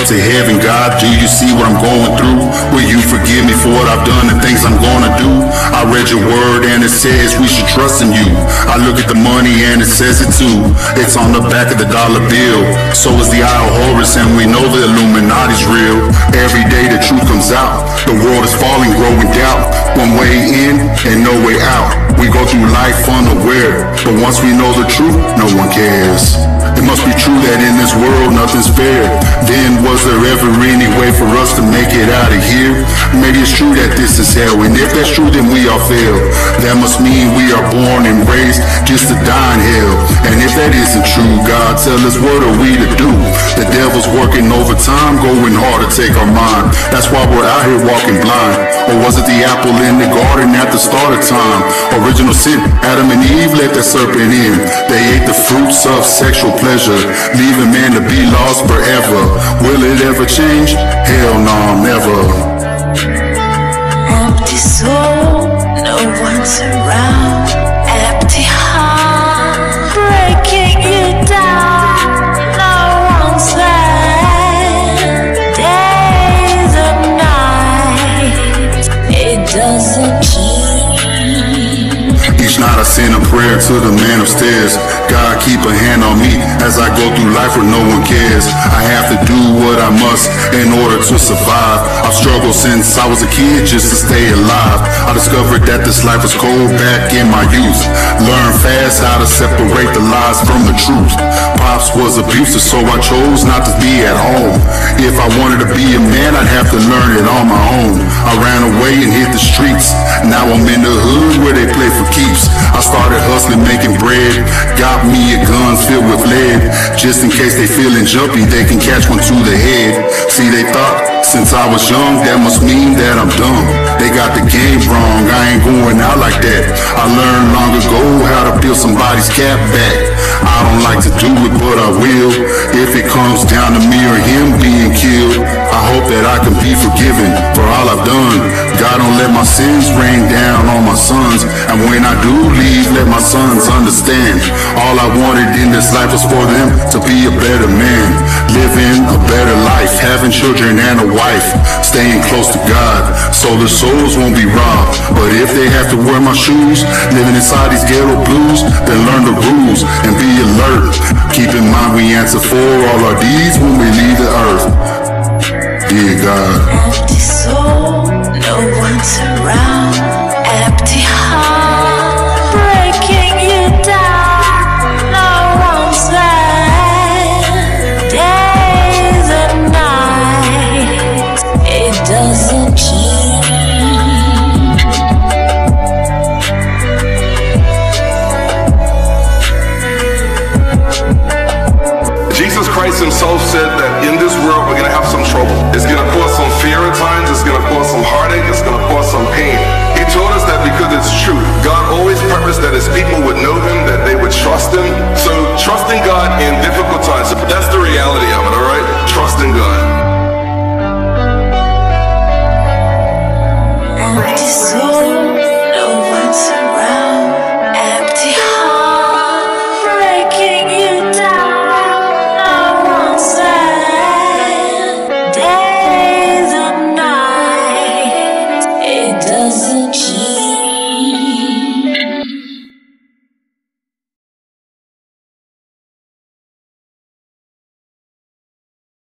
to heaven. God, do you see what I'm going through? Will you forgive me for what I've done and things I'm gonna do? I read your word and it says we should trust in you. I look at the money and it says it too. It's on the back of the dollar bill. So is the eye of Horus, and we know the Illuminati's real. Every day the truth comes out. The world is falling, growing doubt. One way in and no way out. We go through life unaware, but once we know the truth, no one cares. It must be true that in this world nothing's fair. Then was there ever any way for us to make it out of here? Maybe it's true that this is hell, and if that's true then we all fail. That must mean we are born and raised just to die in hell. And if that isn't true, God, tell us what are we to do? The devil's working overtime, going hard to take our mind. That's why we're out here walking blind. Or was it the apple in the garden at the start of time? Original sin, Adam and Eve let that serpent in. They ate the fruits of sexual pleasure, leaving man to be lost forever. Will it ever change? Hell no, never. Empty soul, no one's around. Empty heart, breaking you down. No one's there. Days and nights, it doesn't change. Each night I send a prayer to the man upstairs. God, keep a hand on me as I go through life where no one cares. I have to do what I must in order to survive. I've struggled since I was a kid just to stay alive. I discovered that this life was cold back in my youth. Learned fast how to separate the lies from the truth. Pops was abusive, so I chose not to be at home. If I wanted to be a man, I'd have to learn it on my own. I ran away and hit the streets. Now I'm in the hood where they play for keeps. I started hustling, making bread. Got me a gun filled with lead. Just in case they feeling jumpy, they can catch one to the head. See, they thought since I was young, that must mean that I'm dumb. They got the game wrong, I ain't going out like that. I learned long ago how to peel somebody's cap back. I don't like to do it, but I will. If it comes down to me or him being killed, I hope that I can be forgiven for all I've done. God, don't let my sins rain down on my sons. And when I do leave, let my sons understand. All I wanted in this life was for them to be a better man, living a better life, having children and a wife, staying close to God so their souls won't be robbed. But if they have to wear my shoes, living inside these ghetto blues, then learn the rules and be alert. Keep in mind we answer for all our deeds when we leave the earth. Yeah, God. Empty soul, no one's around. Empty heart, breaking you down. No one's there. Days and nights, it doesn't change. Jesus Christ himself